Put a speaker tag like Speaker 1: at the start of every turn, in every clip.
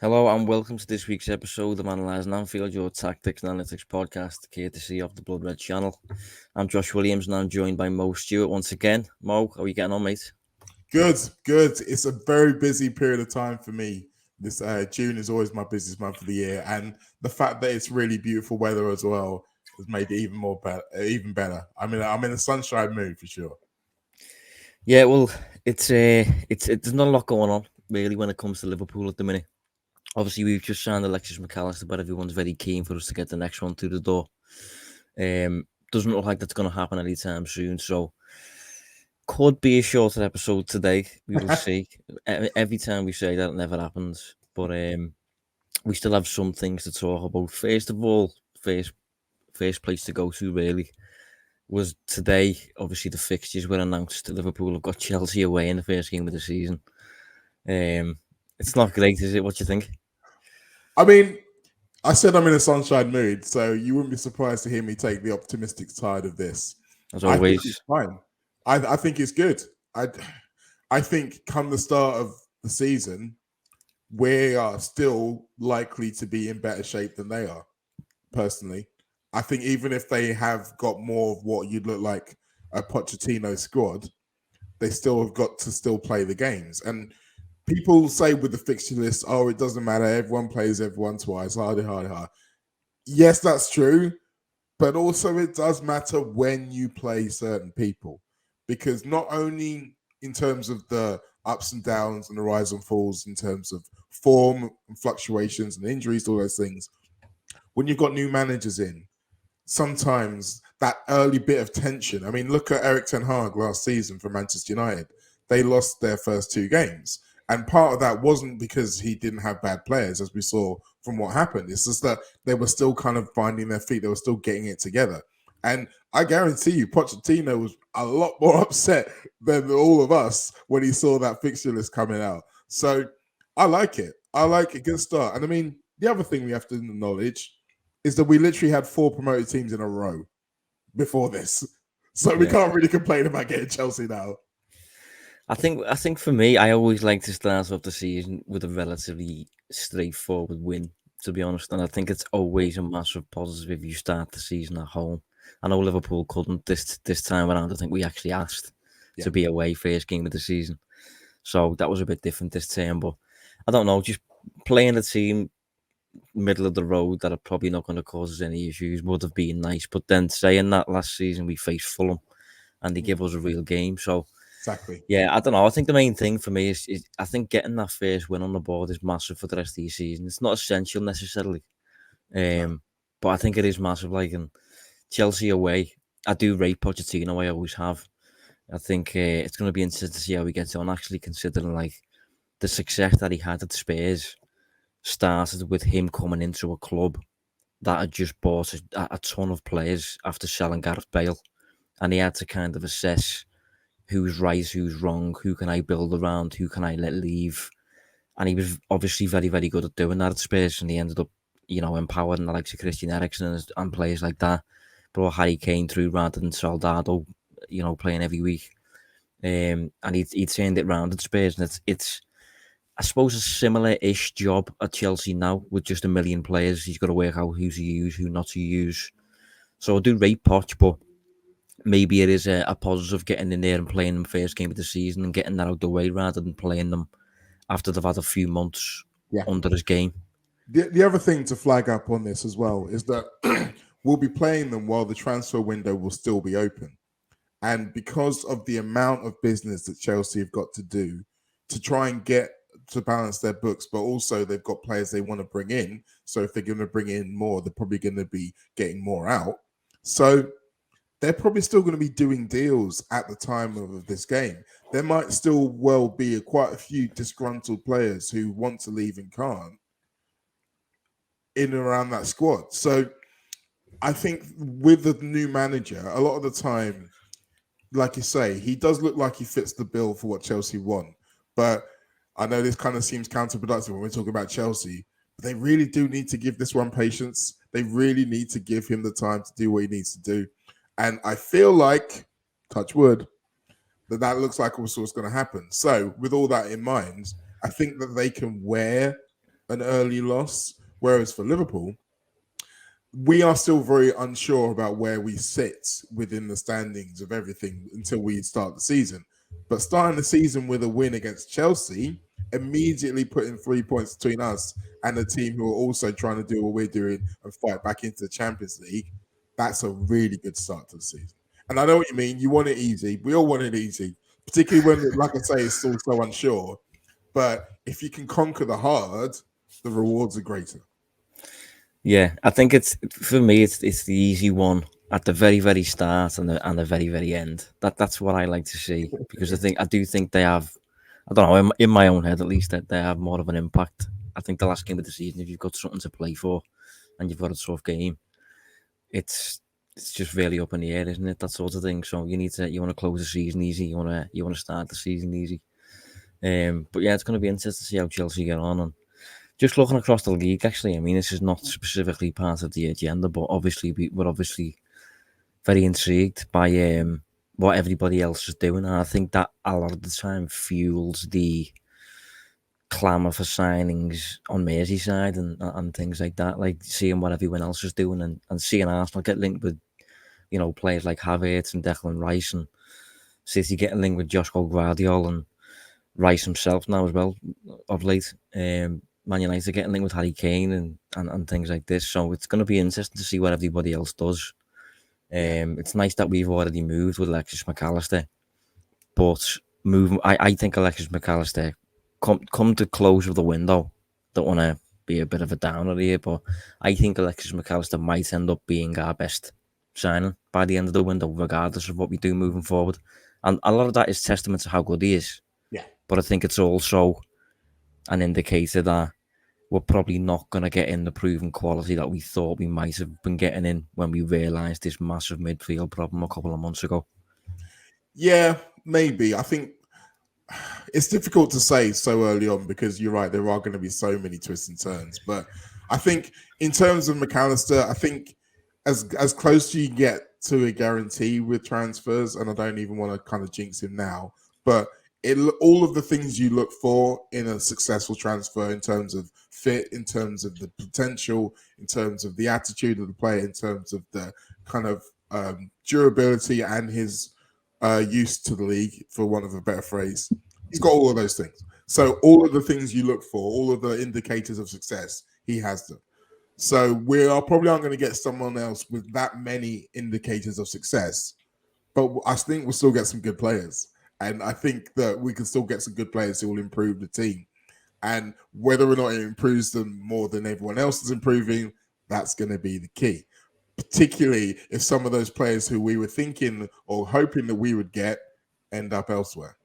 Speaker 1: Hello and welcome to this week's episode of Analysing Anfield, your tactics and analytics podcast, courtesy of the Blood Red channel. I'm Josh Williams and I'm joined by Mo Stewart once again. Mo, how are you getting on, mate?
Speaker 2: Good, good. It's a very busy period of time for me. This June is always my busiest month of the year, and the fact that it's really beautiful weather as well has made it even better. I'm in a sunshine mood for sure.
Speaker 1: Yeah, well, it's there's not a lot going on really when it comes to Liverpool at the minute. Obviously, we've just signed Alexis McAllister, but everyone's very keen for us to get the next one through the door. Doesn't look like that's going to happen anytime soon, so could be a shorter episode today. We will see. Every time we say that, it never happens. But we still have some things to talk about. First of all, first place to go to really was today. Obviously, the fixtures were announced. Liverpool have got Chelsea away in the first game of the season. It's not great, is it? What do you think?
Speaker 2: I mean, I said I'm in a sunshine mood, so you wouldn't be surprised to hear me take the optimistic side of this.
Speaker 1: As
Speaker 2: I think
Speaker 1: always,
Speaker 2: it's fine. I think it's good. I think come the start of the season, we are still likely to be in better shape than they are. Personally, I think even if they have got more of what you'd look like a Pochettino squad, they still have got to still play the games. And people say with the fixture list, oh, it doesn't matter. Everyone plays everyone twice. Hard. Yes, that's true. But also it does matter when you play certain people. Because not only in terms of the ups and downs and the rise and falls in terms of form and fluctuations and injuries, all those things, when you've got new managers in, sometimes that early bit of tension. I mean, look at Eric Ten Hag last season for Manchester United. They lost their first two games. And part of that wasn't because he didn't have bad players, as we saw from what happened. It's just that they were still kind of finding their feet. They were still getting it together. And I guarantee you, Pochettino was a lot more upset than all of us when he saw that fixture list coming out. So I like it. I like a good start. And I mean, the other thing we have to acknowledge is that we literally had four promoted teams in a row before this. So we
Speaker 1: yeah.
Speaker 2: can't really complain about getting Chelsea now.
Speaker 1: I think for me, I always like to start off the season with a relatively straightforward win. To be honest, and I think it's always a massive positive if you start the season at home. I know Liverpool couldn't this time around. I think we actually asked to be away first game of the season, so that was a bit different this time. But I don't know, just playing a team middle of the road that are probably not going to cause us any issues would have been nice. But then saying that, last season we faced Fulham and they give us a real game. So
Speaker 2: Exactly.
Speaker 1: yeah, I don't know. I think the main thing for me is I think getting that first win on the board is massive for the rest of the season. It's not essential necessarily, but I think it is massive. Like in Chelsea away, I do rate Pochettino. I always have. I think it's going to be interesting to see how he gets on. Actually, considering like the success that he had at Spurs started with him coming into a club that had just bought a ton of players after selling Gareth Bale, and he had to kind of assess who's right, who's wrong, who can I build around, who can I let leave, and he was obviously very, very good at doing that at Spurs, and he ended up, empowering the likes of Christian Eriksen and players like that. Brought Harry Kane through rather than Soldado, playing every week, and he turned it round at Spurs, and it's I suppose a similar-ish job at Chelsea now with just a million players. He's got to work out who to use, who not to use. So I do rate Poch, but maybe it is a positive getting in there and playing them first game of the season and getting that out the way rather than playing them after they've had a few months under his game.
Speaker 2: The other thing to flag up on this as well is that we'll be playing them while the transfer window will still be open. And because of the amount of business that Chelsea have got to do to try and get to balance their books, but also they've got players they want to bring in. So if they're going to bring in more, they're probably going to be getting more out. So they're probably still going to be doing deals at the time of this game. There might still well be quite a few disgruntled players who want to leave and can't in and around that squad. So I think with the new manager, a lot of the time, like you say, he does look like he fits the bill for what Chelsea want. But I know this kind of seems counterproductive when we're talking about Chelsea, but they really do need to give this one patience. They really need to give him the time to do what he needs to do. And I feel like, touch wood, that looks like also what's going to happen. So with all that in mind, I think that they can wear an early loss. Whereas for Liverpool, we are still very unsure about where we sit within the standings of everything until we start the season. But starting the season with a win against Chelsea, immediately putting 3 points between us and the team who are also trying to do what we're doing and fight back into the Champions League, that's a really good start to the season. And I know what you mean. You want it easy. We all want it easy, particularly when, like I say, it's still so unsure. But if you can conquer the hard, the rewards are greater.
Speaker 1: Yeah, I think it's for me. It's the easy one at the very very start and the very very end. That's what I like to see because I do think they have. I don't know in my own head at least that they have more of an impact. I think the last game of the season, if you've got something to play for, and you've got a tough game, it's just really up in the air, isn't it? That sort of thing. So you want to close the season easy. You want to start the season easy. But yeah, it's going to be interesting to see how Chelsea get on. And just looking across the league, actually, I mean, this is not specifically part of the agenda, but obviously we're obviously very intrigued by what everybody else is doing, and I think that a lot of the time fuels the clamour for signings on Merseyside and things like that, like seeing what everyone else is doing and seeing Arsenal get linked with, players like Havertz and Declan Rice, and City getting linked with Joshua Guardiola and Rice himself now as well of late. Man United getting linked with Harry Kane and things like this. So it's going to be interesting to see what everybody else does. It's nice that we've already moved with Alexis McAllister, but I think Alexis McAllister come to close of the window. Don't want to be a bit of a downer here, but I think Alexis McAllister might end up being our best signing by the end of the window, regardless of what we do moving forward. And a lot of that is testament to how good he is.
Speaker 2: Yeah.
Speaker 1: But I think it's also an indicator that we're probably not going to get in the proven quality that we thought we might have been getting in when we realised this massive midfield problem a couple of months ago.
Speaker 2: Yeah, maybe. I think it's difficult to say so early on because you're right, there are going to be so many twists and turns. But I think in terms of McAllister, I think as close you get to a guarantee with transfers, and I don't even want to kind of jinx him now, but all of the things you look for in a successful transfer in terms of fit, in terms of the potential, in terms of the attitude of the player, in terms of the kind of durability and his use to the league, for want of a better phrase, he's got all of those things. So all of the things you look for, all of the indicators of success, he has them. So we are probably not going to get someone else with that many indicators of success, but I think we'll still get some good players. And I think that we can still get some good players who will improve the team. And whether or not it improves them more than everyone else is improving, that's going to be the key. Particularly if some of those players who we were thinking or hoping that we would get end up elsewhere.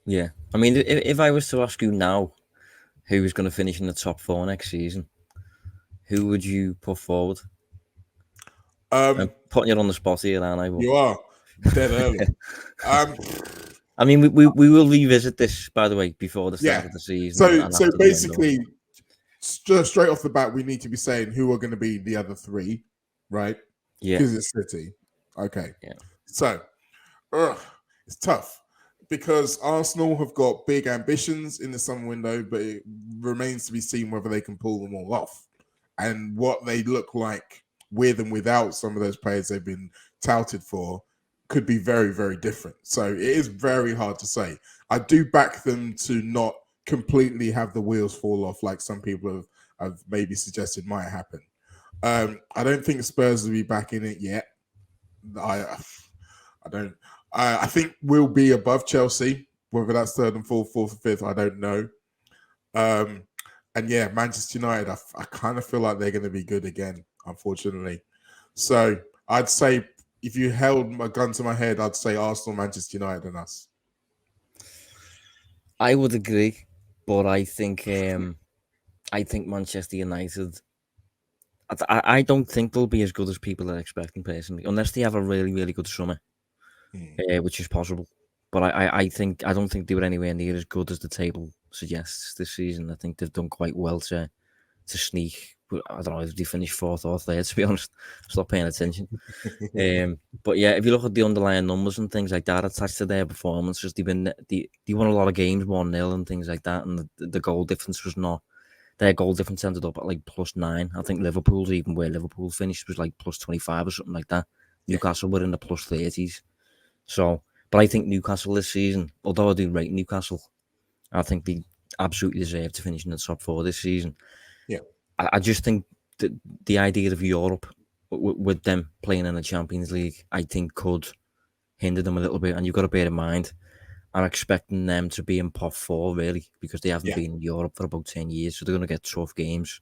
Speaker 1: Yeah. I mean, if I was to ask you now who is going to finish in the top 4 next season, who would you put forward? I'm putting you on the spot here, aren't I?
Speaker 2: You are dead early.
Speaker 1: I mean, we will revisit this, by the way, before the start of the season.
Speaker 2: So basically, straight off the bat, we need to be saying who are going to be the other 3, right?
Speaker 1: Yeah.
Speaker 2: Because it's City. Okay.
Speaker 1: Yeah.
Speaker 2: So, it's tough because Arsenal have got big ambitions in the summer window, but it remains to be seen whether they can pull them all off and what they look like with and without some of those players they've been touted for could be very, very different. So it is very hard to say. I do back them to not completely have the wheels fall off like some people have maybe suggested might happen. I don't think Spurs will be back in it yet. I don't. I think we'll be above Chelsea, whether that's 3rd and 4th, 4th and 5th, I don't know. And yeah, Manchester United, I kind of feel like they're going to be good again, unfortunately. So I'd say if you held a gun to my head, I'd say Arsenal, Manchester United, and us.
Speaker 1: I would agree, but I think Manchester United. I don't think they'll be as good as people are expecting personally, unless they have a really, really good summer, which is possible. But I don't think they were anywhere near as good as the table suggests this season. I think they've done quite well to sneak. I don't know if they finished 4th or 3rd, to be honest. Stop paying attention. But yeah, if you look at the underlying numbers and things like that attached to their performances, they won a lot of games 1-0 and things like that, and the goal difference was not their goal difference ended up at like +9. I think Liverpool's, even where Liverpool finished, was like +25 or something like that. Newcastle were in the +30s. So, but I think Newcastle this season, although I do rate Newcastle, I think they absolutely deserve to finish in the top 4 this season.
Speaker 2: Yeah.
Speaker 1: I just think that the idea of Europe with them playing in the Champions League, I think could hinder them a little bit. And you've got to bear in mind, I'm expecting them to be in pot 4, really, because they haven't been in Europe for about 10 years. So they're going to get tough games.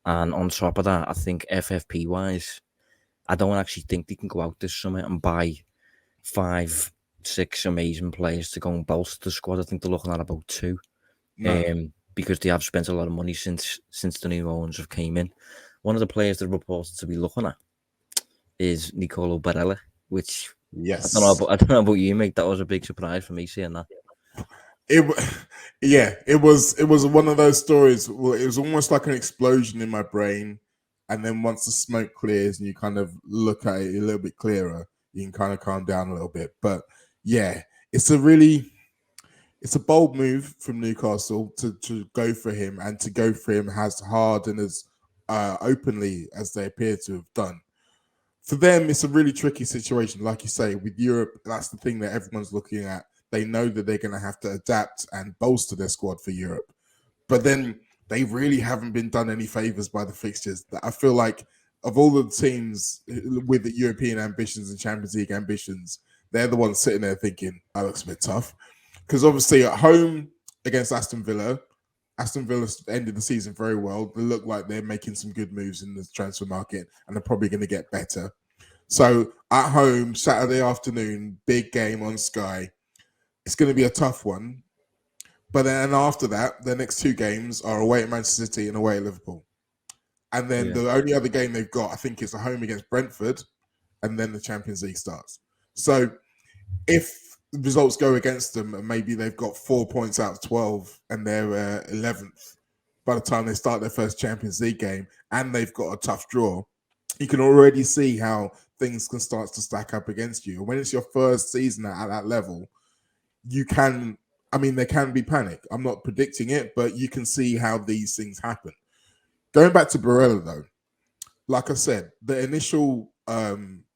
Speaker 1: And on top of that, I think FFP-wise, I don't actually think they can go out this summer and buy 5, 6 amazing players to go and bolster the squad. I think they're looking at about 2. Because they have spent a lot of money since the new owners have came in. One of the players they're reported to be looking at is Nicolo Barella, which I don't know about you, mate. That was a big surprise for me seeing that.
Speaker 2: It was one of those stories. Well, it was almost like an explosion in my brain, and then once the smoke clears and you kind of look at it a little bit clearer, you can kind of calm down a little bit. But yeah, it's a bold move from Newcastle to go for him, and to go for him as hard and as openly as they appear to have done. For them, it's a really tricky situation. Like you say, with Europe, that's the thing that everyone's looking at. They know that they're going to have to adapt and bolster their squad for Europe. But then they really haven't been done any favors by the fixtures. I feel like of all the teams with the European ambitions and Champions League ambitions, they're the ones sitting there thinking, that looks a bit tough. Because obviously at home against Aston Villa ended the season very well. They look like they're making some good moves in the transfer market, and they're probably going to get better. So at home, Saturday afternoon, big game on Sky. It's going to be a tough one. But then after that, the next 2 games are away at Manchester City and away at Liverpool. And then the only other game they've got, I think, is a home against Brentford, and then the Champions League starts. So if the results go against them, and maybe they've got 4 points out of 12 and they're 11th by the time they start their first Champions League game, and they've got a tough draw, you can already see how things can start to stack up against you. And when it's your first season at that level, there can be panic. I'm not predicting it, but you can see how these things happen. Going back to Barella, though, like I said, the initial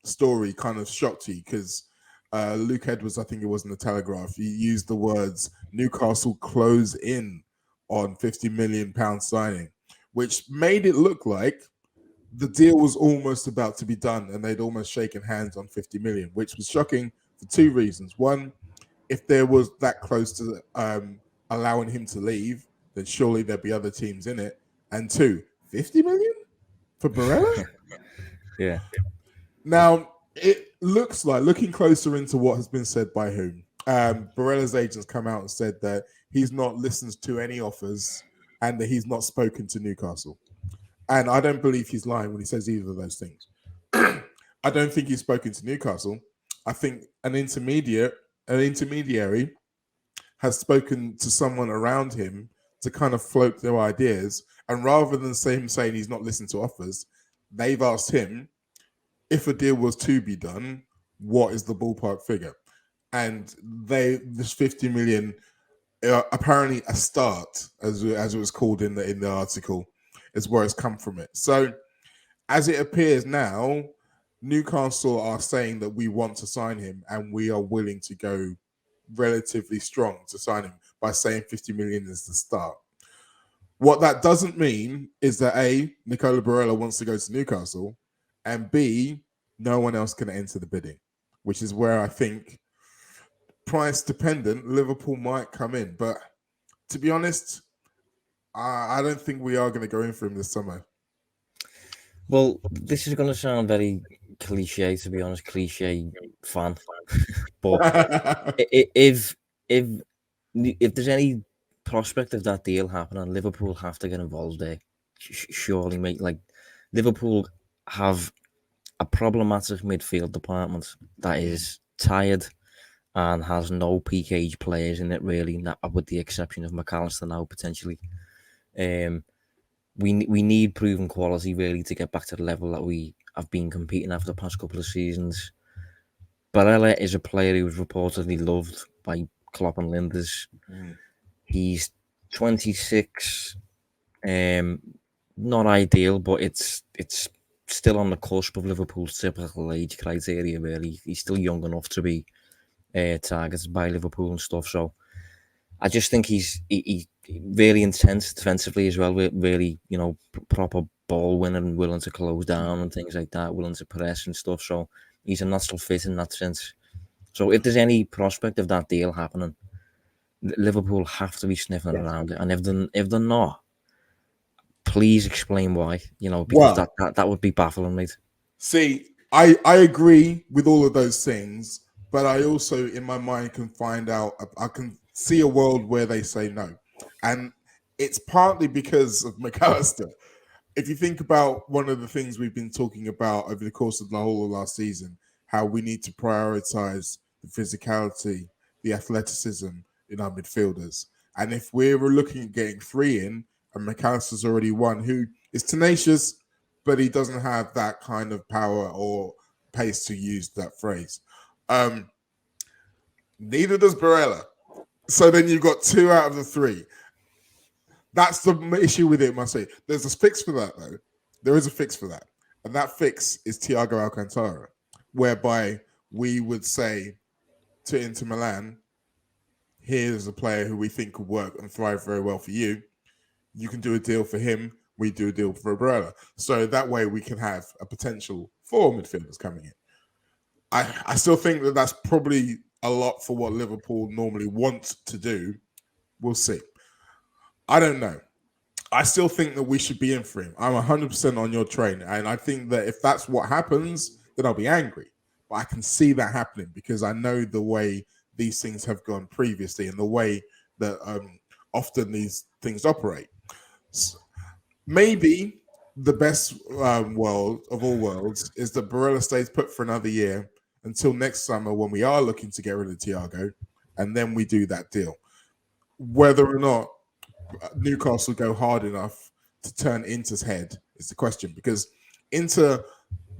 Speaker 2: story kind of shocked you because Luke Edwards, I think it was in the Telegraph, he used the words Newcastle close in on £50 million signing, which made it look like the deal was almost about to be done and they'd almost shaken hands on 50 million, which was shocking for 2 reasons. One, if there was that close to allowing him to leave, then surely there'd be other teams in it. And 2, 50 million for Barella?
Speaker 1: Yeah.
Speaker 2: Now, it looks like, looking closer into what has been said by whom, Barella's agents come out and said that he's not listened to any offers and that he's not spoken to Newcastle. And I don't believe he's lying when he says either of those things. I don't think he's spoken to Newcastle. I think an intermediary has spoken to someone around him to kind of float their ideas. And rather than saying he's not listened to offers, they've asked him, if a deal was to be done, what is the ballpark figure? And this 50 million, apparently a start, as it was called in the article, is where it's come from it. So as it appears now, Newcastle are saying that we want to sign him and we are willing to go relatively strong to sign him by saying 50 million is the start. What that doesn't mean is that A, Nicolo Barella wants to go to Newcastle, and B, no one else can enter the bidding, which is where I think price dependent Liverpool might come in. But to be honest, I don't think we are going to go in for him this summer.
Speaker 1: Well, this is going to sound very cliche, to be honest, cliche fan. But if there's any prospect of that deal happening, Liverpool have to get involved there. Surely, mate. Like, Liverpool have a problematic midfield department that is tired and has no peak age players in it, really, with the exception of McAllister now, potentially. We need proven quality, really, to get back to the level that we have been competing at for the past couple of seasons. Barella is a player who was reportedly loved by Klopp and Linders. He's 26. Not ideal, but it's still on the cusp of Liverpool's typical age criteria. Really, he's still young enough to be targeted by Liverpool and stuff. So I just think he's really intense defensively as well. Really, proper ball winner and willing to close down and things like that, willing to press and stuff. So he's a natural fit in that sense. So if there's any prospect of that deal happening, Liverpool have to be sniffing around it. And if they're not, please explain why. Because that would be baffling, mate.
Speaker 2: See, I agree with all of those things, but I also, in my mind, can find out. I can see a world where they say no, and it's partly because of McAllister. If you think about one of the things we've been talking about over the course of the whole of last season, how we need to prioritize the physicality, the athleticism in our midfielders. And if we're looking at getting 3 in, and McAllister's already one who is tenacious, but he doesn't have that kind of power or pace to use that phrase. Neither does Barella. So then you've got 2 out of the 3. That's the issue with it, must say. There's a fix for that, though. There is a fix for that. And that fix is Thiago Alcantara, whereby we would say to Inter Milan, here's a player who we think could work and thrive very well for you. You can do a deal for him. We do a deal for Barella. So that way we can have a potential 4 midfielders coming in. I still think that that's probably a lot for what Liverpool normally want to do. We'll see. I don't know. I still think that we should be in for him. I'm 100% on your train. And I think that if that's what happens, then I'll be angry. But I can see that happening because I know the way these things have gone previously and the way that often these things operate. So maybe the best world of all worlds is that Barella stays put for another year until next summer when we are looking to get rid of Thiago, and then we do that deal. Whether or not Newcastle go hard enough to turn Inter's head is the question, because Inter,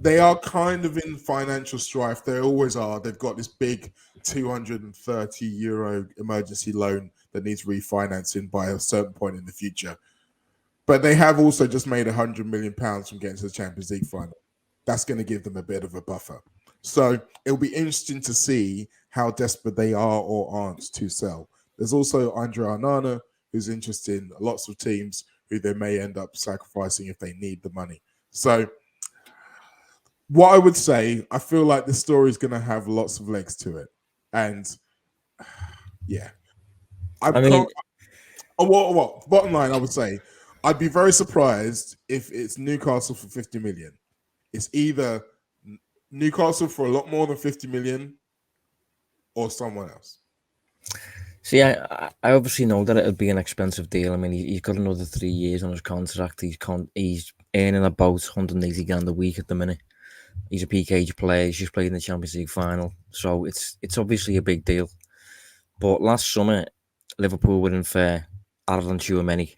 Speaker 2: they are kind of in financial strife. They always are. They've got this big €230 emergency loan that needs refinancing by a certain point in the future. But they have also just made £100 million from getting to the Champions League final. That's going to give them a bit of a buffer. So it'll be interesting to see how desperate they are or aren't to sell. There's also Andre Onana, who's interested in lots of teams who they may end up sacrificing if they need the money. So what I would say, I feel like the story is going to have lots of legs to it. And yeah. Bottom line, I would say, I'd be very surprised if it's Newcastle for 50 million. It's either Newcastle for a lot more than 50 million or someone else.
Speaker 1: See, I obviously know that it'll be an expensive deal. I mean, he's got another 3 years on his contract. He's earning about 180 grand a week at the minute. He's a peak age player. He's just played in the Champions League final. So it's obviously a big deal. But last summer, Liverpool were in for Aaron Tchouameni.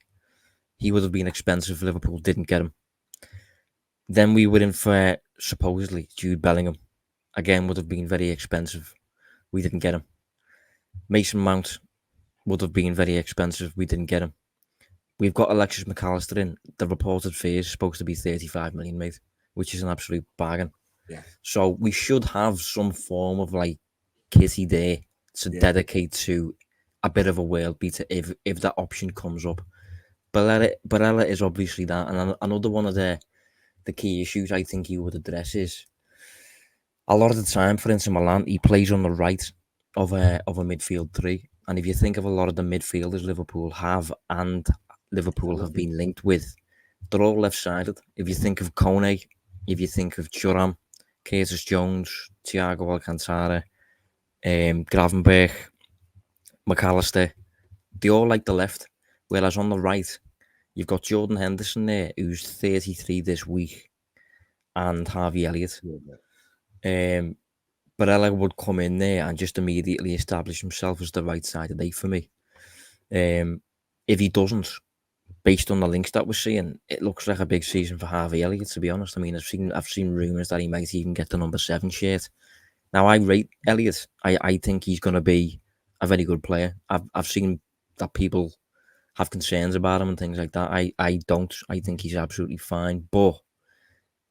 Speaker 1: He would have been expensive if Liverpool didn't get him. Then we were in for, supposedly, Jude Bellingham. Again, would have been very expensive. We didn't get him. Mason Mount would have been very expensive. We didn't get him. We've got Alexis McAllister in. The reported fee is supposed to be 35 million, mate, which is an absolute bargain.
Speaker 2: Yeah.
Speaker 1: So we should have some form of kitty there to dedicate to a bit of a world beater if that option comes up. Barella is obviously that, and another one of the key issues I think he would address is a lot of the time for Inter Milan he plays on the right of a midfield 3, and if you think of a lot of the midfielders Liverpool have been linked with, they're all left-sided. If you think of Kone, if you think of Thuram, Curtis Jones, Thiago Alcantara, Gravenberch, McAllister, they all like the left, whereas on the right you've got Jordan Henderson there, who's 33 this week, and Harvey Elliott. Barella would come in there and just immediately establish himself as the right-sided 8 for me. If he doesn't, based on the links that we're seeing, it looks like a big season for Harvey Elliott, to be honest. I mean, I've seen rumours that he might even get the number 7 shirt. Now, I rate Elliott. I think he's going to be a very good player. I've seen that people have concerns about him and things like that. I don't. I think he's absolutely fine, but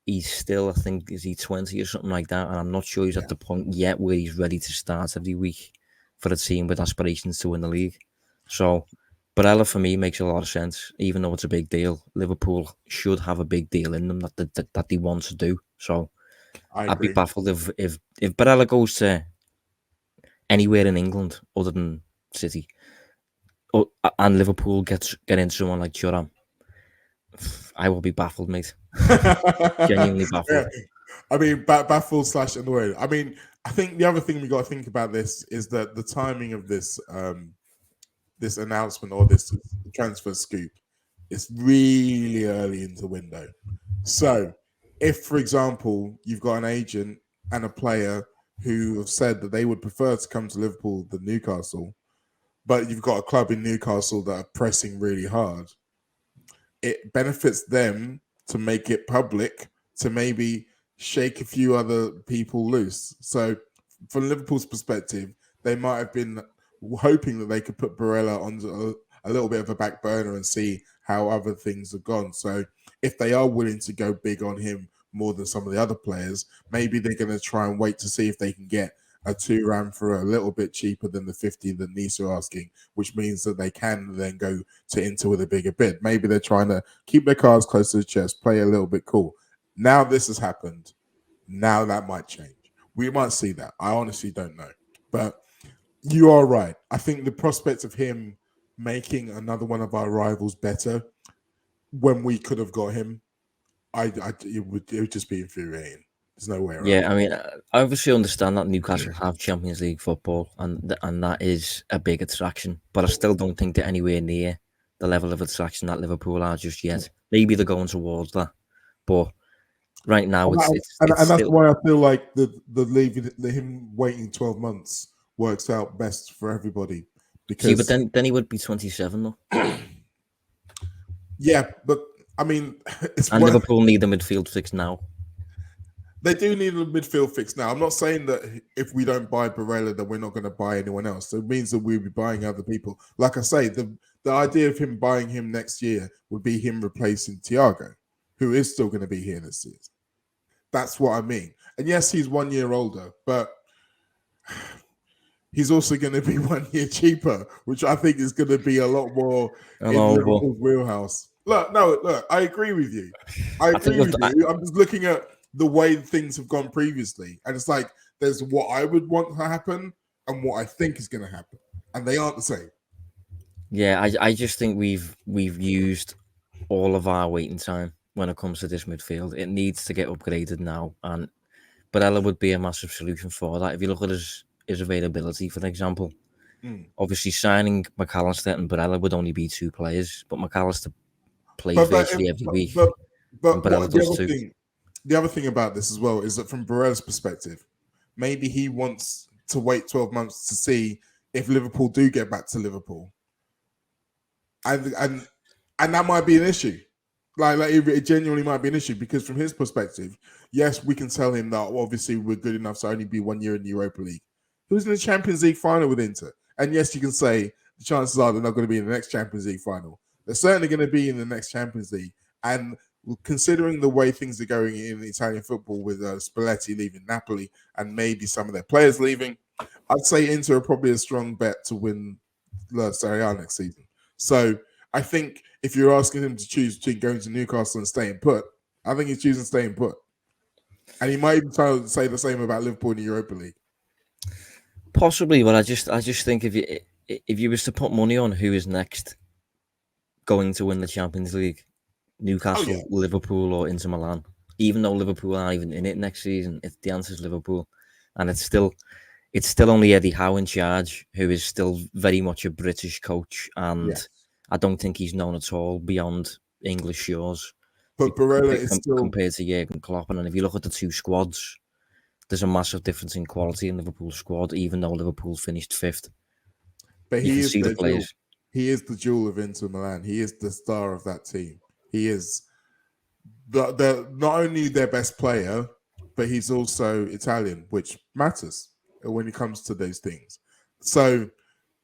Speaker 1: he's still, I think, is he 20 or something like that? And I'm not sure he's at the point yet where he's ready to start every week for a team with aspirations to win the league. So Barella for me makes a lot of sense, even though it's a big deal. Liverpool should have a big deal in them that they want to do. So I'd be baffled if Barella goes to anywhere in England other than City, and Liverpool get in someone like Thuram. I will be baffled, mate. Genuinely baffled.
Speaker 2: Yeah. I mean, baffled / annoyed. I mean, I think the other thing we got to think about this is that the timing of this this announcement or this transfer scoop is really early into the window. So, if, for example, you've got an agent and a player who have said that they would prefer to come to Liverpool than Newcastle, but you've got a club in Newcastle that are pressing really hard, it benefits them to make it public, to maybe shake a few other people loose. So from Liverpool's perspective, they might have been hoping that they could put Barella on a little bit of a back burner and see how other things have gone. So if they are willing to go big on him more than some of the other players, maybe they're going to try and wait to see if they can get a Thuram for a little bit cheaper than the 50 that Nice are asking, which means that they can then go to Inter with a bigger bid. Maybe they're trying to keep their cards close to the chest, play a little bit cool. Now this has happened. Now that might change. We might see that. I honestly don't know. But you are right. I think the prospect of him making another one of our rivals better when we could have got him, it would just be infuriating. There's no way around.
Speaker 1: Yeah, I mean, I obviously understand that Newcastle have Champions League football, and that is a big attraction. But I still don't think they're anywhere near the level of attraction that Liverpool are just yet. Maybe they're going towards that, but right now it's
Speaker 2: that's
Speaker 1: still...
Speaker 2: why I feel like him waiting 12 months works out best for everybody. Because
Speaker 1: but then he would be 27 though.
Speaker 2: Yeah, but I mean,
Speaker 1: Liverpool need a midfield fix now.
Speaker 2: They do need a midfield fix now. I'm not saying that if we don't buy Barella, that we're not going to buy anyone else. So it means that we'll be buying other people. Like I say, the idea of him buying him next year would be him replacing Thiago, who is still going to be here this season. That's what I mean. And yes, he's 1 year older, but he's also going to be 1 year cheaper, which I think is going to be a lot more in Liverpool's wheelhouse. Look, I agree with you. I'm just looking at the way things have gone previously, and it's like there's what I would want to happen and what I think is going to happen, and they aren't the same.
Speaker 1: Yeah, I just think we've used all of our waiting time when it comes to this midfield. It needs to get upgraded now, and Barella would be a massive solution for that. If you look at his availability, for example, obviously signing McAllister and Barella would only be two players, but McAllister plays virtually every week.
Speaker 2: But Barella does too. The other thing about this as well is that from Barella's perspective, maybe he wants to wait 12 months to see if Liverpool do get back to Liverpool. And that might be an issue. Like it genuinely might be an issue because from his perspective, yes, we can tell him that obviously we're good enough to only be 1 year in the Europa League. He was in the Champions League final with Inter. And yes, you can say the chances are they're not going to be in the next Champions League final. They're certainly going to be in the next Champions League. And considering the way things are going in Italian football with Spalletti leaving Napoli and maybe some of their players leaving, I'd say Inter are probably a strong bet to win La Serie A next season. So I think if you're asking him to choose between going to Newcastle and staying put, I think he's choosing staying put. And he might even try to say the same about Liverpool in the Europa League.
Speaker 1: Possibly, but I just think if you was to put money on who is next going to win the Champions League, Newcastle, Liverpool, or Inter Milan, even though Liverpool aren't even in it next season, the answer is Liverpool, and it's still only Eddie Howe in charge, who is still very much a British coach, and I don't think he's known at all beyond English shores.
Speaker 2: But Barella is still
Speaker 1: compared to Jurgen Klopp, and if you look at the two squads, there's a massive difference in quality in Liverpool's squad, even though Liverpool finished fifth.
Speaker 2: But he is the jewel of Inter Milan. He is the star of that team. He is the not only their best player, but he's also Italian, which matters when it comes to those things. So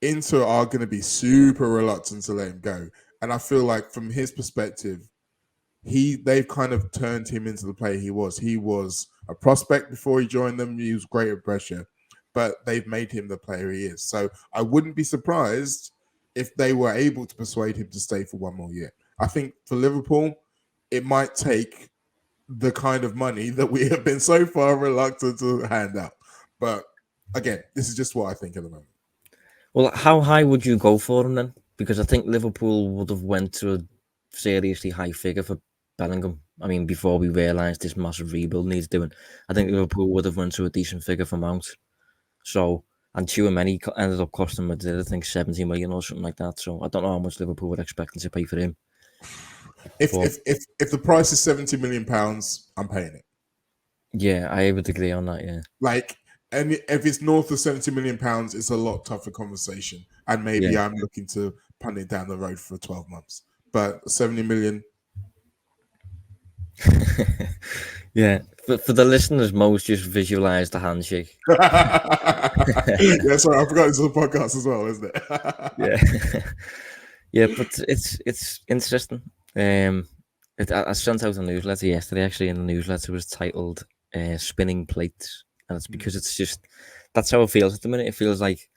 Speaker 2: Inter are going to be super reluctant to let him go. And I feel like from his perspective, they've kind of turned him into the player he was. He was a prospect before he joined them. He was great at pressure, but they've made him the player he is. So I wouldn't be surprised if they were able to persuade him to stay for one more year. I think for Liverpool, it might take the kind of money that we have been so far reluctant to hand out. But again, this is just what I think at the moment.
Speaker 1: Well, how high would you go for him then? Because I think Liverpool would have went to a seriously high figure for Bellingham. I mean, before we realised this massive rebuild needs doing, I think Liverpool would have went to a decent figure for Mount. So, and Tchouaméni ended up costing Madrid, I think, 70 million or something like that. So I don't know how much Liverpool were expecting to pay for him.
Speaker 2: If the price is £70 million, I'm paying it.
Speaker 1: Yeah, I would agree on that. Yeah,
Speaker 2: like, and if it's north of £70 million, it's a lot tougher conversation. And maybe I'm looking to punt it down the road for 12 months. But 70 million.
Speaker 1: Yeah, for the listeners, Mo's just visualised the handshake.
Speaker 2: Yeah, sorry, I forgot this was a podcast as well, isn't it?
Speaker 1: Yeah, yeah, but it's interesting. I sent out a newsletter yesterday. Actually, and the newsletter was titled "Spinning Plates," and it's because it's just that's how it feels at the minute. It feels like,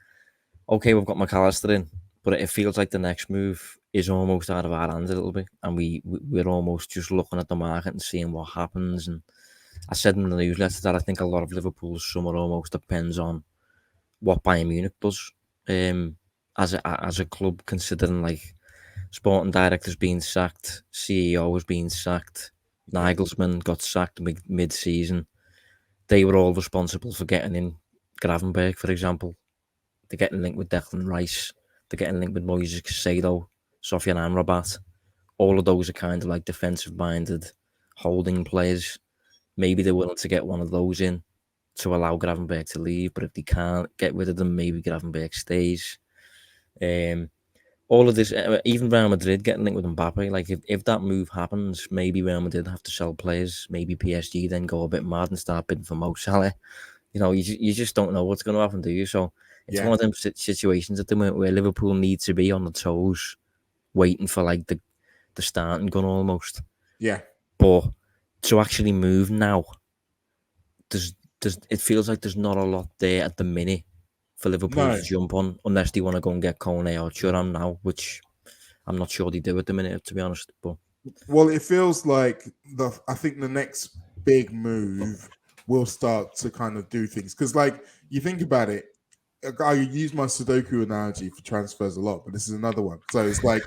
Speaker 1: okay, we've got McAllister in, but it feels like the next move is almost out of our hands a little bit, and we're almost just looking at the market and seeing what happens. And I said in the newsletter that I think a lot of Liverpool's summer almost depends on what Bayern Munich does as a club, considering like sporting director's been sacked, CEO has been sacked, Nagelsmann got sacked mid-season. They were all responsible for getting in Gravenberch, for example. They're getting linked with Declan Rice. They're getting linked with Moises Caicedo, Sofiane Amrabat. All of those are kind of like defensive-minded holding players. Maybe they're willing to get one of those in to allow Gravenberch to leave, but if they can't get rid of them, maybe Gravenberch stays. All of this, even Real Madrid getting linked with Mbappe, like if that move happens, maybe Real Madrid have to sell players. Maybe PSG then go a bit mad and start bidding for Mo Salah. You know, you just don't know what's going to happen, do you? So it's one of them situations at the moment where Liverpool need to be on the toes, waiting for like the starting gun almost.
Speaker 2: Yeah.
Speaker 1: But to actually move now, it feels like there's not a lot there at the minute for Liverpool to jump on, unless they want to go and get Kone or Thuram now, which I'm not sure they do at the minute, to be honest. But
Speaker 2: well, it feels like I think the next big move will start to kind of do things, because like you think about it, I use my Sudoku analogy for transfers a lot, but this is another one. So it's like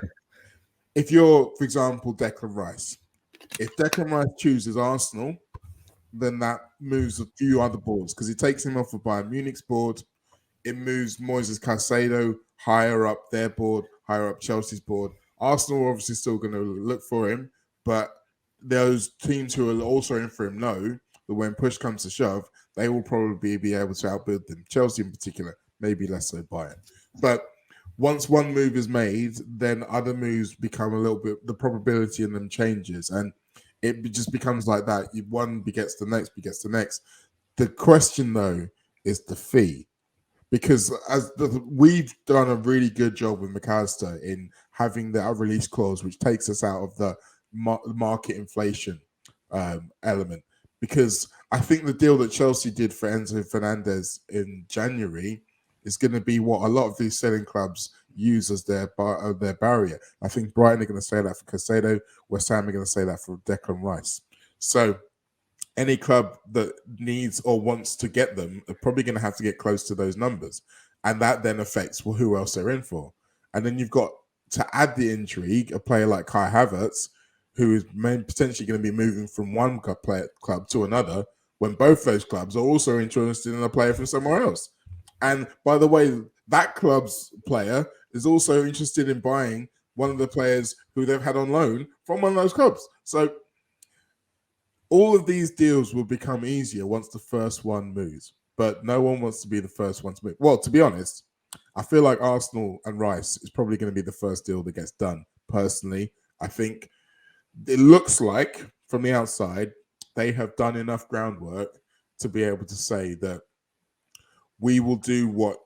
Speaker 2: if you're, for example, Declan Rice. If Declan Rice chooses Arsenal, then that moves a few other boards, because it takes him off of Bayern Munich's board. It moves Moises Caicedo higher up their board, higher up Chelsea's board. Arsenal are obviously still going to look for him, but those teams who are also in for him know that when push comes to shove, they will probably be able to outbid them. Chelsea in particular, maybe less so Bayern. But once one move is made, then other moves become a little bit, the probability in them changes, and it just becomes like that. One begets the next, begets the next. The question, though, is the fee. Because we've done a really good job with McAllister in having the release clause, which takes us out of the market inflation element. Because I think the deal that Chelsea did for Enzo Fernandez in January is going to be what a lot of these selling clubs use as their barrier. I think Brighton are going to say that for Caicedo. West Ham are going to say that for Declan Rice. So any club that needs or wants to get them are probably going to have to get close to those numbers. And that then affects who else they're in for. And then you've got to add the intrigue, a player like Kai Havertz, who is potentially going to be moving from one club to another, when both those clubs are also interested in a player from somewhere else. And by the way, that club's player is also interested in buying one of the players who they've had on loan from one of those clubs. So all of these deals will become easier once the first one moves, but no one wants to be the first one to move. Well, to be honest, I feel like Arsenal and Rice is probably going to be the first deal that gets done. Personally, I think it looks like from the outside, they have done enough groundwork to be able to say that we will do what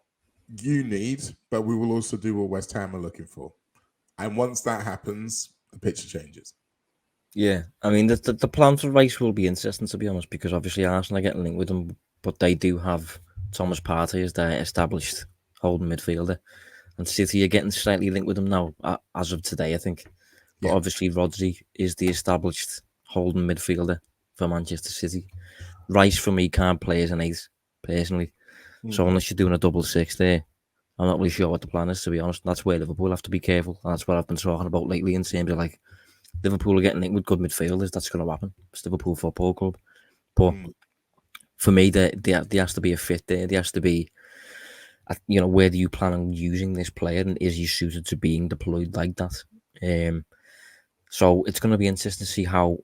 Speaker 2: you need, but we will also do what West Ham are looking for. And once that happens, the picture changes.
Speaker 1: Yeah, I mean, the plan for Rice will be interesting, to be honest, because obviously Arsenal are getting linked with them, but they do have Thomas Partey as their established holding midfielder, and City are getting slightly linked with them now, as of today, I think. But
Speaker 2: Yeah.
Speaker 1: obviously Rodri is the established holding midfielder for Manchester City. Rice, for me, can't play as an 8, personally. So unless you're doing a double 6 there, I'm not really sure what the plan is, to be honest. That's where Liverpool have to be careful. And that's what I've been talking about lately in terms of, like, Liverpool are getting linked with good midfielders. That's going to happen. It's Liverpool Football Club. But for me, there has to be a fit there. There has to be, where do you plan on using this player, and is he suited to being deployed like that? So it's going to be interesting to see how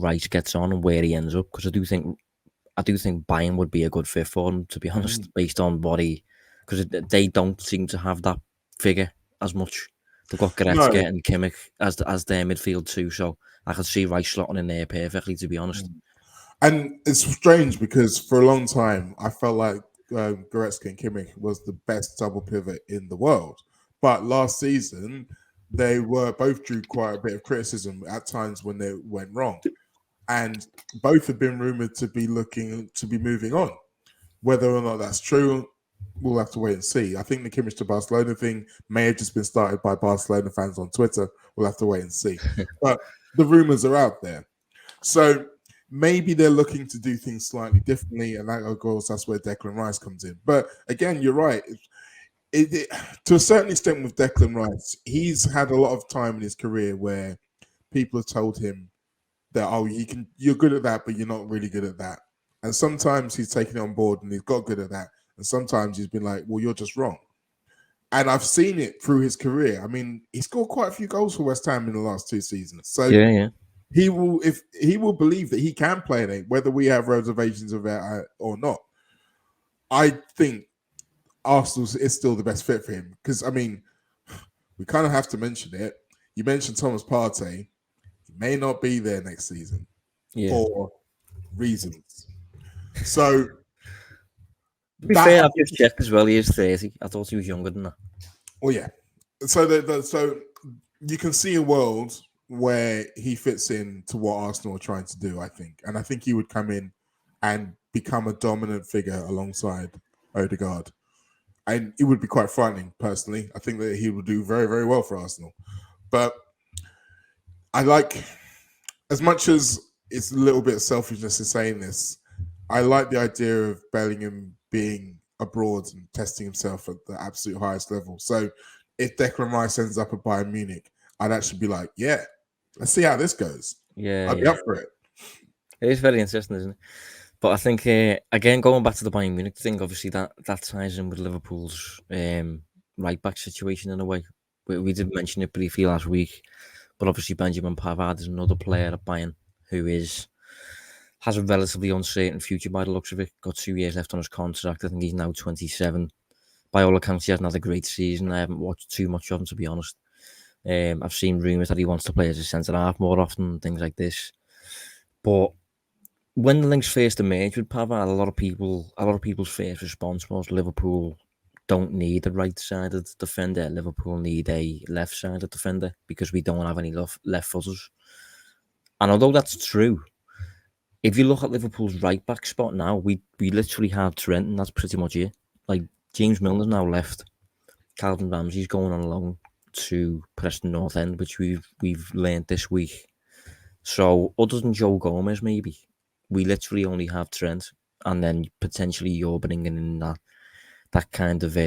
Speaker 1: Rice gets on and where he ends up, because I do think Bayern would be a good fit for him, to be honest, based on what because they don't seem to have that figure as much. They've got Goretzka and Kimmich as their midfield too, so I could see Rice slotting in there perfectly, to be honest.
Speaker 2: And it's strange because for a long time I felt like Goretzka and Kimmich was the best double pivot in the world, but last season they were both drew quite a bit of criticism at times when they went wrong, and both have been rumored to be looking to be moving on. Whether or not that's true, we'll have to wait and see. I think the Kimmich to Barcelona thing may have just been started by Barcelona fans on Twitter. We'll have to wait and see. But the rumors are out there. So maybe they're looking to do things slightly differently, and that, of course, that's where Declan Rice comes in. But again, you're right. To a certain extent with Declan Rice, he's had a lot of time in his career where people have told him that, oh, you're good at that, but you're not really good at that. And sometimes he's taken it on board and he's got good at that. And sometimes he's been like, well, you're just wrong. And I've seen it through his career. I mean, he scored quite a few goals for West Ham in the last 2 seasons. So
Speaker 1: yeah.
Speaker 2: He will believe that he can play an 8, whether we have reservations of it or not. I think Arsenal is still the best fit for him. Because, I mean, we kind of have to mention it. You mentioned Thomas Partey. He may not be there next season for reasons. So,
Speaker 1: to be fair, I've just checked as well. He is 30. I thought he was younger than that.
Speaker 2: Oh yeah. So so you can see a world where he fits in to what Arsenal are trying to do, I think, and I think he would come in and become a dominant figure alongside Odegaard, and it would be quite frightening. Personally, I think that he would do very, very well for Arsenal. But I like, as much as it's a little bit of selfishness in saying this, I like the idea of Bellingham being abroad and testing himself at the absolute highest level. So if Declan Rice ends up at Bayern Munich, I'd actually be like, yeah, let's see how this goes.
Speaker 1: Yeah,
Speaker 2: I'd be up for it.
Speaker 1: It is very interesting, isn't it? But I think, again, going back to the Bayern Munich thing, obviously that ties in with Liverpool's right-back situation in a way. We did mention it briefly last week, but obviously Benjamin Pavard is another player at Bayern who has a relatively uncertain future by the looks of it. Got 2 years left on his contract. I think he's now 27. By all accounts, he hasn't had a great season. I haven't watched too much of him, to be honest. I've seen rumours that he wants to play as a centre-half more often, things like this. But when the links first emerged with Pavard, a lot of people's first response was Liverpool don't need a right-sided defender. Liverpool need a left-sided defender because we don't have any left footers. And although that's true, if you look at Liverpool's right-back spot now, we literally have Trent, and that's pretty much it. Like, James Milner's now left. Calvin Ramsey's going on loan to Preston North End, which we've learned this week. So other than Joe Gomez, maybe we literally only have Trent, and then potentially you're bringing in that kind of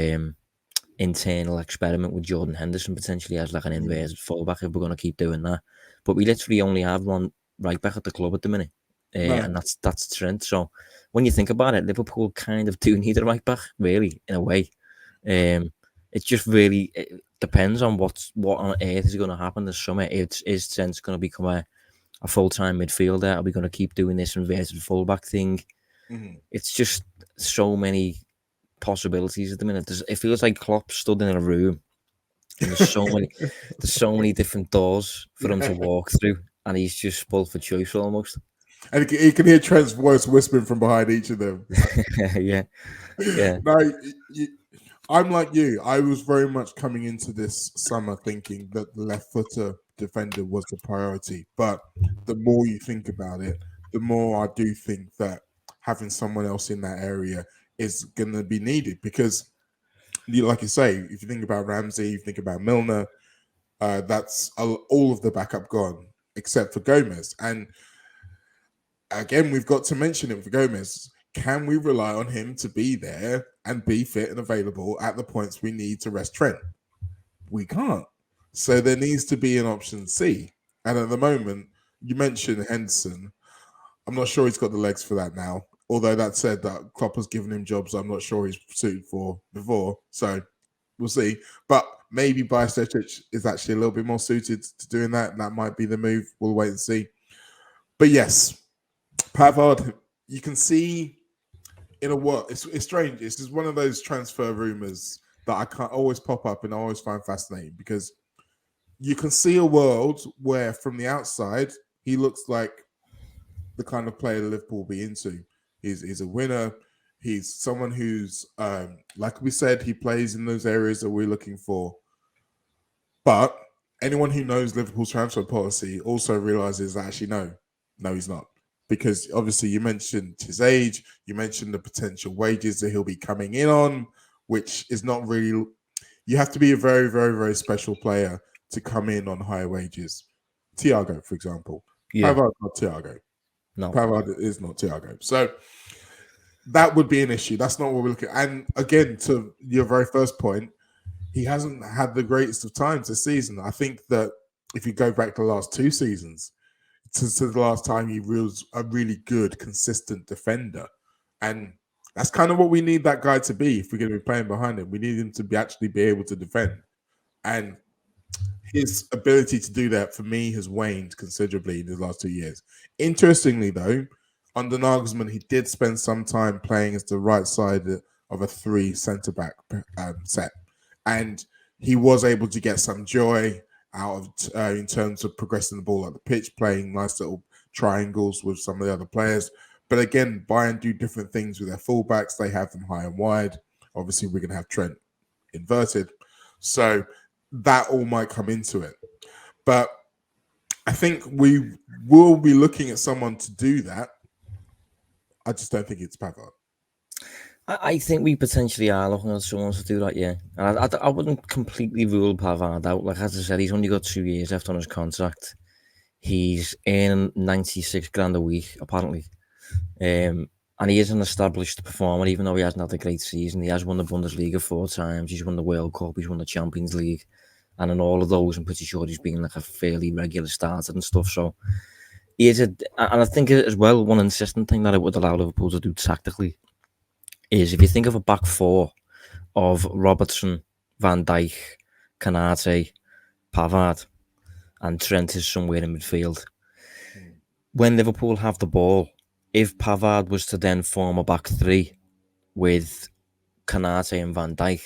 Speaker 1: internal experiment with Jordan Henderson potentially as like an inverted fullback if we're going to keep doing that. But we literally only have one right back at the club at the minute, and that's Trent. So when you think about it, Liverpool kind of do need a right back, really, in a way. It just really depends on what on earth is going to happen this summer. Is Trent going to become a full-time midfielder? Are we going to keep doing this inverted fullback thing? It's just so many possibilities at the minute. It feels like Klopp stood in a room and there's so many different doors for him to walk through, and he's just spoiled for choice almost.
Speaker 2: And you can hear Trent's voice whispering from behind each of them.
Speaker 1: yeah.
Speaker 2: No, I'm like you. I was very much coming into this summer thinking that the left footer defender was the priority. But the more you think about it, the more I do think that having someone else in that area is going to be needed because, like you say, if you think about Ramsey, you think about Milner, that's all of the backup gone except for Gomez. And again, we've got to mention it for Gomez. Can we rely on him to be there and be fit and available at the points we need to rest Trent? We can't. So there needs to be an option C. And at the moment, you mentioned Henderson. I'm not sure he's got the legs for that now. Although that said, that Klopp has given him jobs I'm not sure he's suited for before. So we'll see. But maybe Bajcetic is actually a little bit more suited to doing that. And that might be the move. We'll wait and see. But yes, Pavard, you can see in a what it's strange. It's just one of those transfer rumors that I can't always pop up and I always find fascinating because you can see a world where from the outside he looks like the kind of player Liverpool will be into. He's a winner. He's someone who's like we said, he plays in those areas that we're looking for. But anyone who knows Liverpool's transfer policy also realizes that actually no, he's not. Because obviously you mentioned his age, you mentioned the potential wages that he'll be coming in on, which is not really. You have to be a very, very, very special player to come in on higher wages. Thiago, for example.
Speaker 1: Yeah.
Speaker 2: Pavard not Thiago.
Speaker 1: No.
Speaker 2: Pavard is not Thiago. So that would be an issue. That's not what we're looking at. And again, to your very first point, he hasn't had the greatest of times this season. I think that if you go back to the last two seasons, to the last time he was a really good, consistent defender. And that's kind of what we need that guy to be if we're going to be playing behind him. We need him to actually be able to defend. And his ability to do that, for me, has waned considerably in the last 2 years. Interestingly, though, under Nagelsmann, he did spend some time playing as the right side of a three centre-back set. And he was able to get some joy out of in terms of progressing the ball up the pitch, playing nice little triangles with some of the other players. But again, Bayern do different things with their fullbacks. They have them high and wide. Obviously, we're going to have Trent inverted. So that all might come into it. But I think we will be looking at someone to do that. I just don't think it's Pavard.
Speaker 1: I think we potentially are looking at someone to do that, yeah. And I wouldn't completely rule Pavard out. Like, as I said, he's only got 2 years left on his contract. He's earning 96 grand a week, apparently. And he is an established performer, even though he hasn't had a great season. He has won the Bundesliga 4 times. He's won the World Cup. He's won the Champions League. And in all of those, I'm pretty sure he's been like a fairly regular starter and stuff. So he is and I think as well, one insistent thing that it would allow Liverpool to do tactically is if you think of a back four of Robertson, Van Dijk, Canate, Pavard, and Trent is somewhere in midfield. When Liverpool have the ball, if Pavard was to then form a back three with Canate and Van Dijk,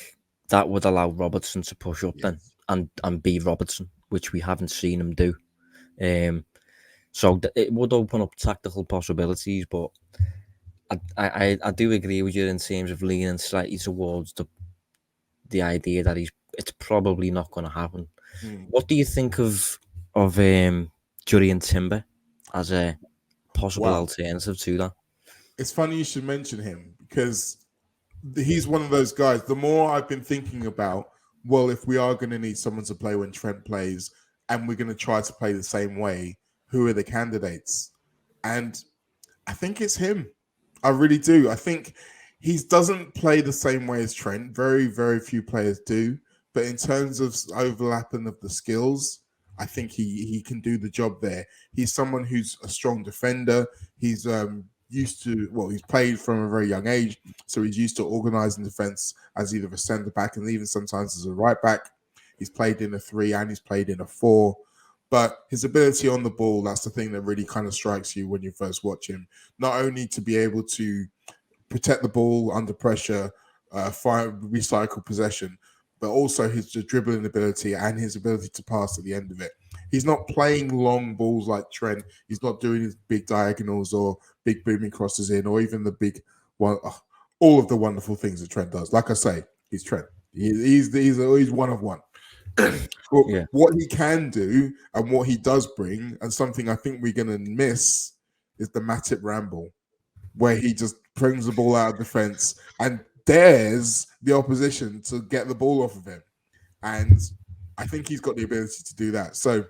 Speaker 1: that would allow Robertson to push up then and be Robertson, which we haven't seen him do. So it would open up tactical possibilities, but I do agree with you in terms of leaning slightly towards the idea that it's probably not going to happen. What do you think of Jurriën Timber as a possible alternative to that?
Speaker 2: It's funny you should mention him because he's one of those guys. The more I've been thinking about, well, if we are going to need someone to play when Trent plays and we're going to try to play the same way, who are the candidates? And I think it's him. I really do. I think he doesn't play the same way as Trent. Very, very few players do. But in terms of overlapping of the skills, I think he can do the job there. He's someone who's a strong defender. He's used to, he's played from a very young age. So he's used to organising defence as either a centre-back and even sometimes as a right-back. He's played in a 3 and he's played in a 4. But his ability on the ball, that's the thing that really kind of strikes you when you first watch him. Not only to be able to protect the ball under pressure, recycle possession, but also his dribbling ability and his ability to pass at the end of it. He's not playing long balls like Trent. He's not doing his big diagonals or big booming crosses in or even the big one, all of the wonderful things that Trent does. Like I say, He's Trent. He's one of one. Well,
Speaker 1: Yeah.
Speaker 2: what he can do and what he does bring, and something I think we're going to miss, is the Matip ramble, where he just brings the ball out of defense and dares the opposition to get the ball off of him. And I think he's got the ability to do that. So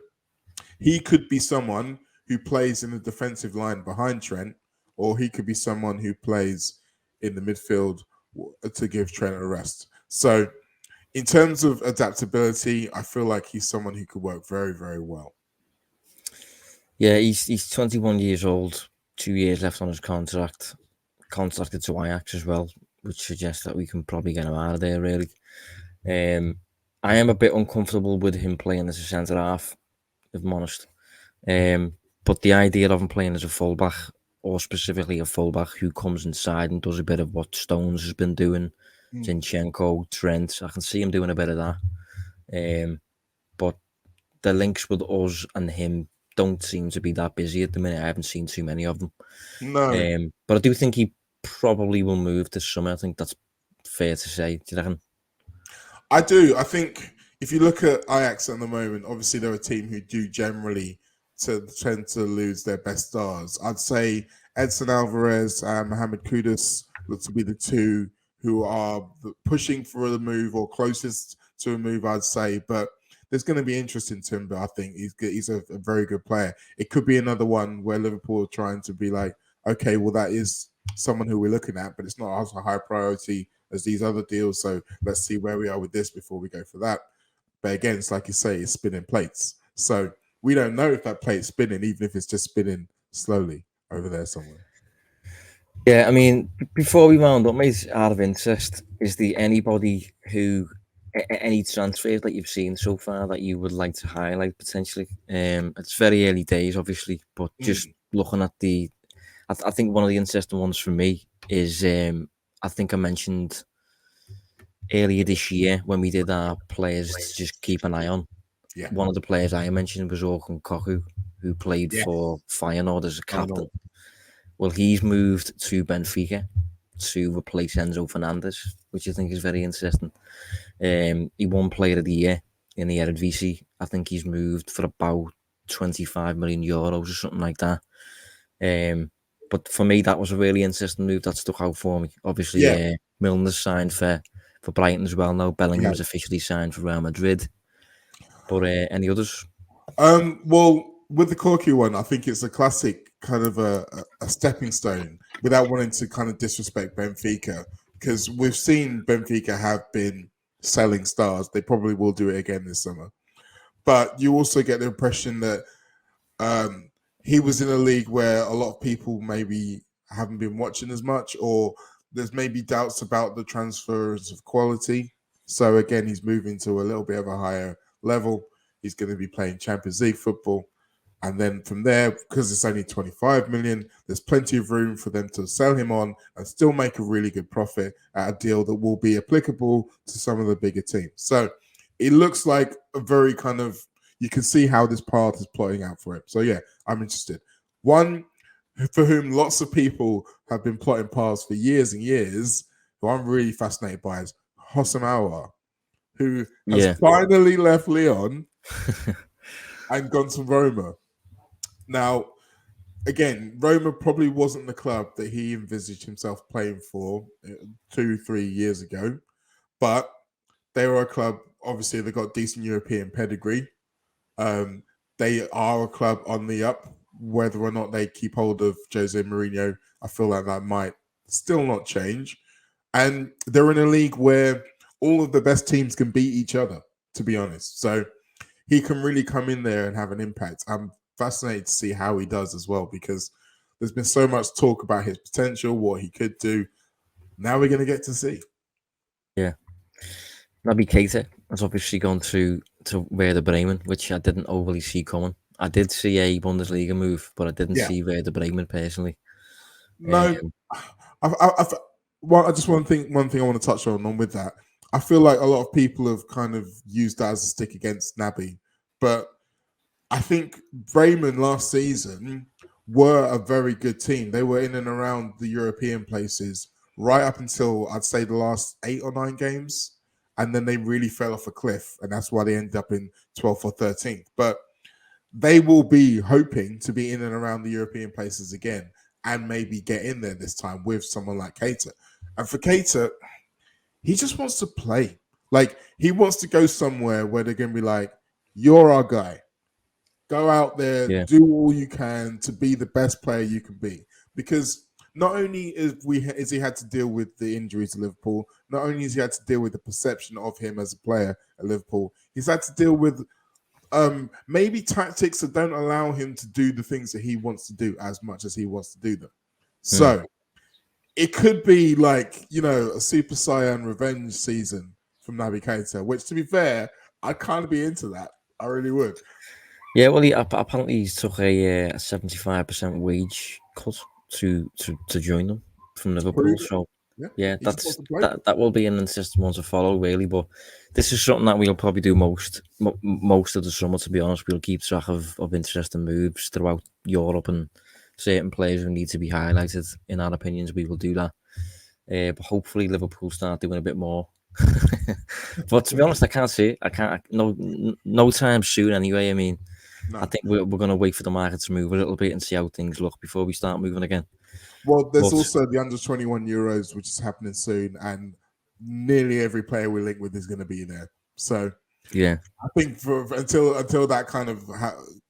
Speaker 2: he could be someone who plays in the defensive line behind Trent, or he could be someone who plays in the midfield to give Trent a rest. So in terms of adaptability, I feel like he's someone who could work very, very well.
Speaker 1: Yeah, he's 21 years old, 2 years left on his contract, contracted to Ajax as well, which suggests that we can probably get him out of there, really. I am a bit uncomfortable with him playing as a centre-half, if I'm honest. But the idea of him playing as a fullback, or specifically a fullback who comes inside and does a bit of what Stones has been doing, Zinchenko, Trent, I can see him doing a bit of that. But the links with us and him don't seem to be that busy at the minute. I haven't seen too many of them.
Speaker 2: No.
Speaker 1: But I do think he probably will move this summer. I think that's fair to say. Do you reckon?
Speaker 2: I do. I think if you look at Ajax at the moment, obviously they're a team who do generally tend to lose their best stars. I'd say Edson Alvarez and Mohamed Kudus look to be the two who are pushing for the move or closest to a move, I'd say. But there's going to be interest in Timber. I think he's a very good player. It could be another one where Liverpool are trying to be like, okay, well, that is someone who we're looking at, but it's not as a high priority as these other deals. So let's see where we are with this before we go for that. But again, it's like you say, it's spinning plates. So we don't know if that plate's spinning, even if it's just spinning slowly over there somewhere.
Speaker 1: Yeah, I mean, before we round up, mate, out of interest, is there anybody who, any transfers that you've seen so far that you would like to highlight potentially? It's very early days, obviously, but just looking at I think one of the interesting ones for me is, I think I mentioned earlier this year when we did our players to just keep an eye on.
Speaker 2: Yeah.
Speaker 1: One of the players I mentioned was Orkun Koku, who played for Feyenoord as a captain. Well, he's moved to Benfica to replace Enzo Fernandez, which I think is very interesting. He won Player of the Year in the Eredivisie. I think he's moved for about 25 million euros or something like that. But for me, that was a really interesting move that stuck out for me. Obviously, Milner's signed for Brighton as well now. Bellingham's officially signed for Real Madrid. But any others?
Speaker 2: Well, with the Corky one, I think it's a classic kind of a stepping stone without wanting to kind of disrespect Benfica, because we've seen Benfica have been selling stars. They probably will do it again this summer. But you also get the impression that he was in a league where a lot of people maybe haven't been watching as much, or there's maybe doubts about the transfers of quality. So again, he's moving to a little bit of a higher level. He's going to be playing Champions League football. And then from there, because it's only 25 million, there's plenty of room for them to sell him on and still make a really good profit at a deal that will be applicable to some of the bigger teams. So it looks like a very kind of, you can see how this path is plotting out for him. So yeah, I'm interested. One for whom lots of people have been plotting paths for years and years, who I'm really fascinated by, is Hossam Aouar, who has finally left Lyon and gone to Roma. Now, again, Roma probably wasn't the club that he envisaged himself playing for 2-3 years ago, but they were a club, obviously, they got decent European pedigree. They are a club on the up. Whether or not they keep hold of Jose Mourinho, I feel like that might still not change. And they're in a league where all of the best teams can beat each other, to be honest. So he can really come in there and have an impact. I'm fascinated to see how he does as well, because there's been so much talk about his potential, what he could do. Now we're going to get to see.
Speaker 1: Yeah. Naby Keita has obviously gone to Werder Bremen, which I didn't overly see coming. I did see a Bundesliga move, but I didn't see Werder Bremen personally.
Speaker 2: No, well, I just one thing I want to touch on with that. I feel like a lot of people have kind of used that as a stick against Naby, but I think Bremen last season were a very good team. They were in and around the European places right up until I'd say the last 8 or 9 games, and then they really fell off a cliff, and that's why they ended up in 12th or 13th. But they will be hoping to be in and around the European places again, and maybe get in there this time with someone like Keita. And for Keita, he just wants to play. Like, he wants to go somewhere where they're going to be like, you're our guy. Go out there, do all you can to be the best player you can be. Because not only is he had to deal with the injuries to Liverpool, not only has he had to deal with the perception of him as a player at Liverpool, he's had to deal with maybe tactics that don't allow him to do the things that he wants to do as much as he wants to do them. So it could be like, a Super Saiyan revenge season from Naby Keita, which, to be fair, I'd kind of be into that. I really would.
Speaker 1: Yeah, well, apparently he took a 75% wage cut to join them from Liverpool. So yeah, that will be an interesting one to follow, really. But this is something that we'll probably do most of the summer. To be honest, we'll keep track of interesting moves throughout Europe and certain players who need to be highlighted. In our opinions, we will do that. But hopefully Liverpool start doing a bit more. But to be honest, I can't see it. No time soon anyway. I mean, I think we're going to wait for the market to move a little bit and see how things look before we start moving again.
Speaker 2: Well, there's also the under-21 Euros, which is happening soon, and nearly every player we link with is going to be there. So
Speaker 1: yeah,
Speaker 2: I think until that kind of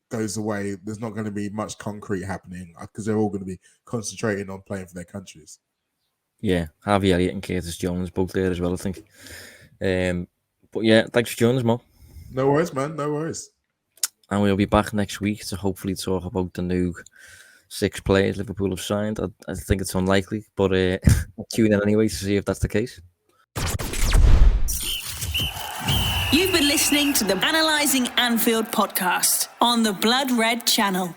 Speaker 2: goes away, there's not going to be much concrete happening because they're all going to be concentrating on playing for their countries.
Speaker 1: Yeah, Harvey Elliott and Curtis Jones both there as well, I think. But yeah, thanks for joining us, Mo.
Speaker 2: No worries, man. No worries.
Speaker 1: And we'll be back next week to hopefully talk about the new 6 players Liverpool have signed. I think it's unlikely, but tune in anyway to see if that's the case.
Speaker 3: You've been listening to the Analysing Anfield podcast on the Blood Red channel.